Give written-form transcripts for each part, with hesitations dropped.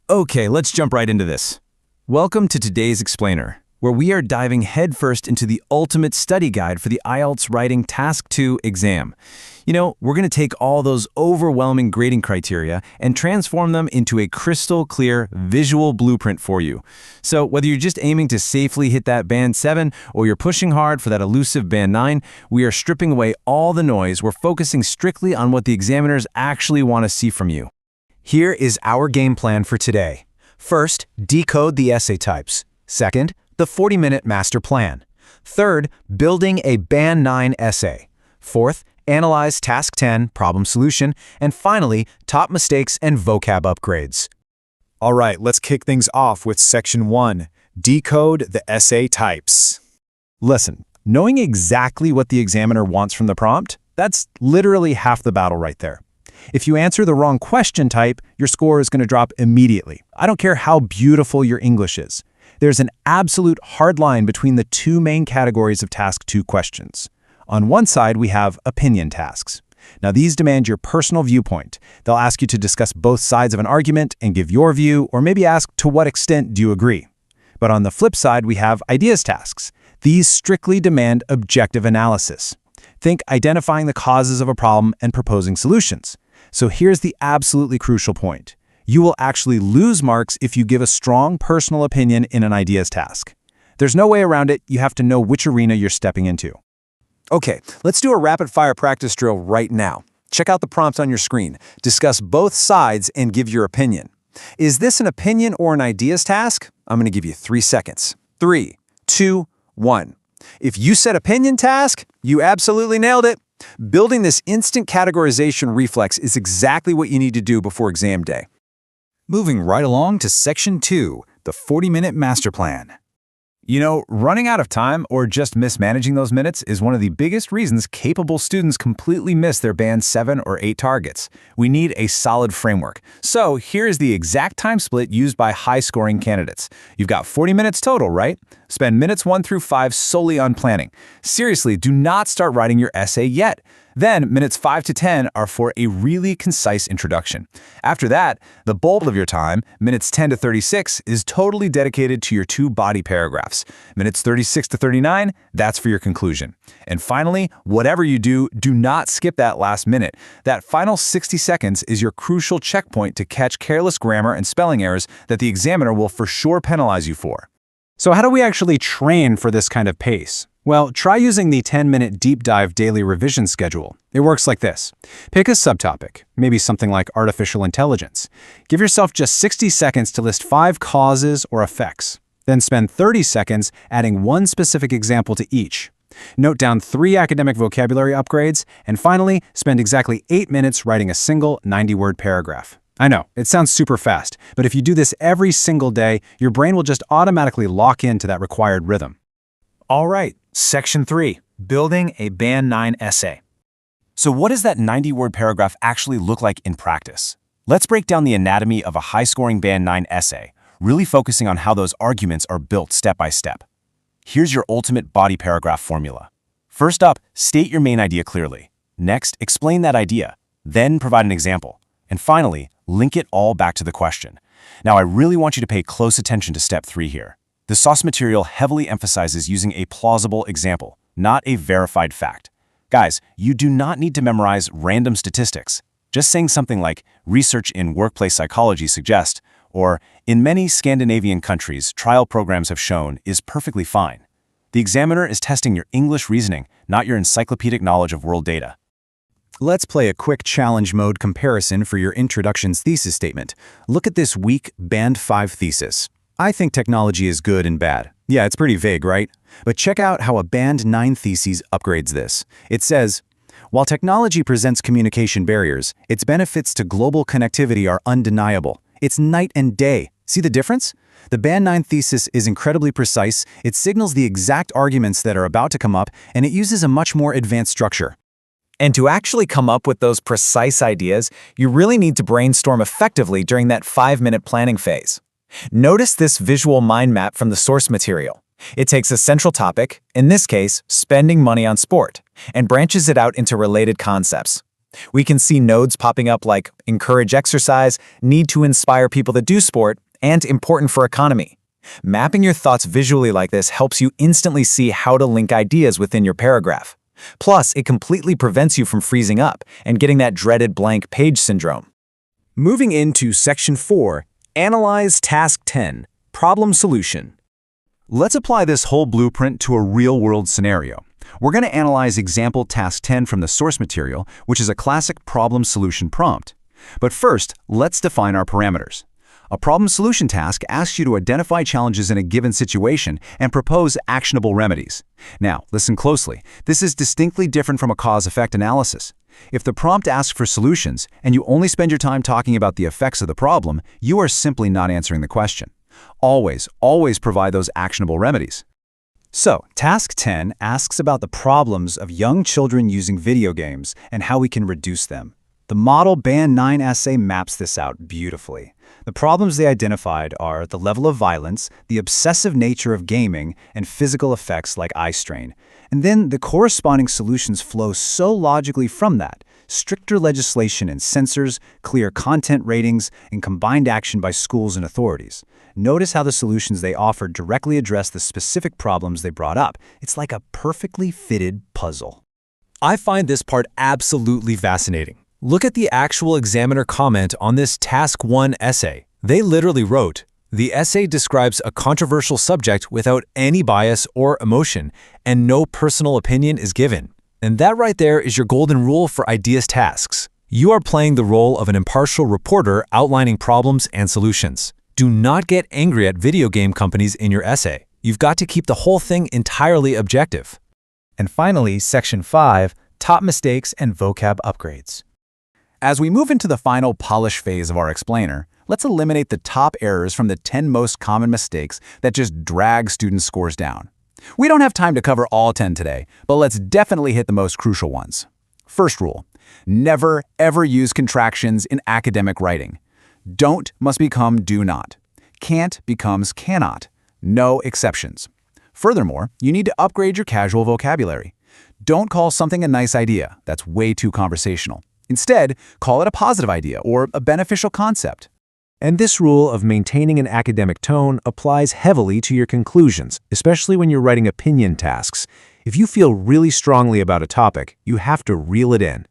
Okay, let's jump right into this. Welcome to today's Explainer, where we are diving headfirst into the ultimate study guide for the IELTS Writing Task 2 exam. We're going to take all those overwhelming grading criteria and transform them into a crystal clear visual blueprint for you. So whether you're just aiming to safely hit that band 7 or you're pushing hard for that elusive band 9, we are stripping away all the noise. We're focusing strictly on what the examiners actually want to see from you. Here is our game plan for today. First, decode the essay types. Second, the 40-minute master plan. Third, building a Band 9 essay. Fourth, analyze Task 10, problem solution. And finally, top mistakes and vocab upgrades. All right, let's kick things off with Section 1, decode the essay types. Listen, knowing exactly what the examiner wants from the prompt, that's literally half the battle right there. If you answer the wrong question type, your score is going to drop immediately. I don't care how beautiful your English is. There's an absolute hard line between the two main categories of Task 2 questions. On one side, we have opinion tasks. Now, these demand your personal viewpoint. They'll ask you to discuss both sides of an argument and give your view, or maybe ask to what extent do you agree. But on the flip side, we have ideas tasks. These strictly demand objective analysis. Think identifying the causes of a problem and proposing solutions. So here's the absolutely crucial point. You will actually lose marks if you give a strong personal opinion in an ideas task. There's no way around it. You have to know which arena you're stepping into. Okay, let's do a rapid-fire practice drill right now. Check out the prompt on your screen. Discuss both sides and give your opinion. Is this an opinion or an ideas task? I'm going to give you 3 seconds. 3, 2, 1. If you said opinion task, you absolutely nailed it. Building this instant categorization reflex is exactly what you need to do before exam day. Moving right along to Section 2, the 40-minute master plan. Running out of time or just mismanaging those minutes is one of the biggest reasons capable students completely miss their Band 7 or 8 targets. We need a solid framework. So here is the exact time split used by high-scoring candidates. You've got 40 minutes total, right? Spend minutes 1 through 5 solely on planning. Seriously, do not start writing your essay yet. Then, minutes 5 to 10 are for a really concise introduction. After that, the bulk of your time, minutes 10 to 36, is totally dedicated to your 2 body paragraphs. Minutes 36 to 39, that's for your conclusion. And finally, whatever you do, do not skip that last minute. That final 60 seconds is your crucial checkpoint to catch careless grammar and spelling errors that the examiner will for sure penalize you for. So how do we actually train for this kind of pace? Well, try using the 10-minute deep dive daily revision schedule. It works like this. Pick a subtopic, maybe something like artificial intelligence. Give yourself just 60 seconds to list 5 causes or effects. Then spend 30 seconds adding 1 specific example to each. Note down 3 academic vocabulary upgrades, and finally, spend exactly 8 minutes writing a single 90-word paragraph. I know, it sounds super fast, but if you do this every single day, your brain will just automatically lock into that required rhythm. All right, Section 3, building a Band 9 essay. So what does that 90-word paragraph actually look like in practice? Let's break down the anatomy of a high-scoring Band 9 essay, really focusing on how those arguments are built step by step. Here's your ultimate body paragraph formula. First up, state your main idea clearly. Next, explain that idea. Then provide an example. And finally, link it all back to the question. Now, I really want you to pay close attention to step 3 here. The source material heavily emphasizes using a plausible example, not a verified fact. Guys, you do not need to memorize random statistics. Just saying something like, research in workplace psychology suggests, or in many Scandinavian countries, trial programs have shown, is perfectly fine. The examiner is testing your English reasoning, not your encyclopedic knowledge of world data. Let's play a quick challenge mode comparison for your introduction's thesis statement. Look at this weak Band 5 thesis. I think technology is good and bad. Yeah, it's pretty vague, right? But check out how a Band 9 thesis upgrades this. It says, while technology presents communication barriers, its benefits to global connectivity are undeniable. It's night and day. See the difference? The Band 9 thesis is incredibly precise, it signals the exact arguments that are about to come up, and it uses a much more advanced structure. And to actually come up with those precise ideas, you really need to brainstorm effectively during that 5-minute planning phase. Notice this visual mind map from the source material. It takes a central topic, in this case, spending money on sport, and branches it out into related concepts. We can see nodes popping up like encourage exercise, need to inspire people to do sport, and important for economy. Mapping your thoughts visually like this helps you instantly see how to link ideas within your paragraph. Plus, it completely prevents you from freezing up and getting that dreaded blank page syndrome. Moving into Section 4, Analyze Task 10, Problem Solution. Let's apply this whole blueprint to a real-world scenario. We're going to analyze example task 10 from the source material, which is a classic problem solution prompt. But first, let's define our parameters. A problem solution task asks you to identify challenges in a given situation and propose actionable remedies. Now, listen closely. This is distinctly different from a cause-effect analysis. If the prompt asks for solutions and you only spend your time talking about the effects of the problem, you are simply not answering the question. Always provide those actionable remedies. So, Task 10 asks about the problems of young children using video games and how we can reduce them. The model Band 9 essay maps this out beautifully. The problems they identified are the level of violence, the obsessive nature of gaming, and physical effects like eye strain. And then the corresponding solutions flow so logically from that. Stricter legislation and censors, clear content ratings, and combined action by schools and authorities. Notice how the solutions they offered directly address the specific problems they brought up. It's like a perfectly fitted puzzle. I find this part absolutely fascinating. Look at the actual examiner comment on this Task 1 essay. They literally wrote, "The essay describes a controversial subject without any bias or emotion, and no personal opinion is given." And that right there is your golden rule for ideas tasks. You are playing the role of an impartial reporter outlining problems and solutions. Do not get angry at video game companies in your essay. You've got to keep the whole thing entirely objective. And finally, Section 5, Top Mistakes and Vocab Upgrades. As we move into the final polish phase of our explainer, let's eliminate the top errors from the 10 most common mistakes that just drag students' scores down. We don't have time to cover all 10 today, but let's definitely hit the most crucial ones. First rule, never ever use contractions in academic writing. Don't must become do not. Can't becomes cannot. No exceptions. Furthermore, you need to upgrade your casual vocabulary. Don't call something a nice idea. That's way too conversational. Instead, call it a positive idea or a beneficial concept. And this rule of maintaining an academic tone applies heavily to your conclusions, especially when you're writing opinion tasks. If you feel really strongly about a topic, you have to reel it in.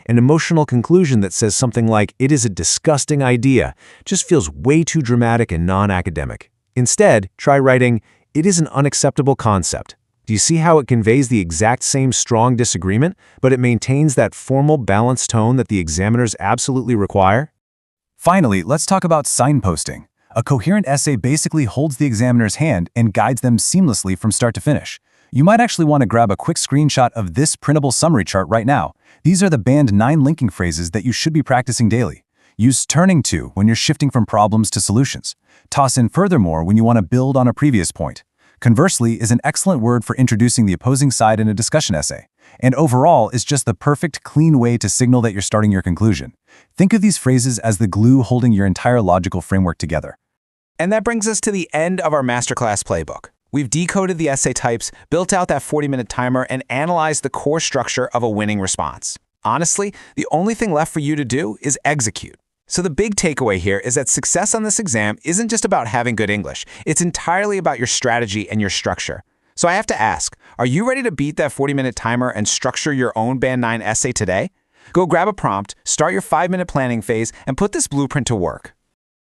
An emotional conclusion that says something like, "It is a disgusting idea," just feels way too dramatic and non-academic. Instead, try writing, "It is an unacceptable concept." Do you see how it conveys the exact same strong disagreement, but it maintains that formal, balanced tone that the examiners absolutely require? Finally, let's talk about signposting. A coherent essay basically holds the examiner's hand and guides them seamlessly from start to finish. You might actually want to grab a quick screenshot of this printable summary chart right now. These are the Band 9 linking phrases that you should be practicing daily. Use turning to when you're shifting from problems to solutions. Toss in furthermore when you want to build on a previous point. Conversely is an excellent word for introducing the opposing side in a discussion essay. And overall is just the perfect, clean way to signal that you're starting your conclusion. Think of these phrases as the glue holding your entire logical framework together. And that brings us to the end of our masterclass playbook. We've decoded the essay types, built out that 40-minute timer, and analyzed the core structure of a winning response. Honestly, the only thing left for you to do is execute. So the big takeaway here is that success on this exam isn't just about having good English. It's entirely about your strategy and your structure. So I have to ask, are you ready to beat that 40-minute timer and structure your own Band 9 essay today? Go grab a prompt, start your 5-minute planning phase, and put this blueprint to work.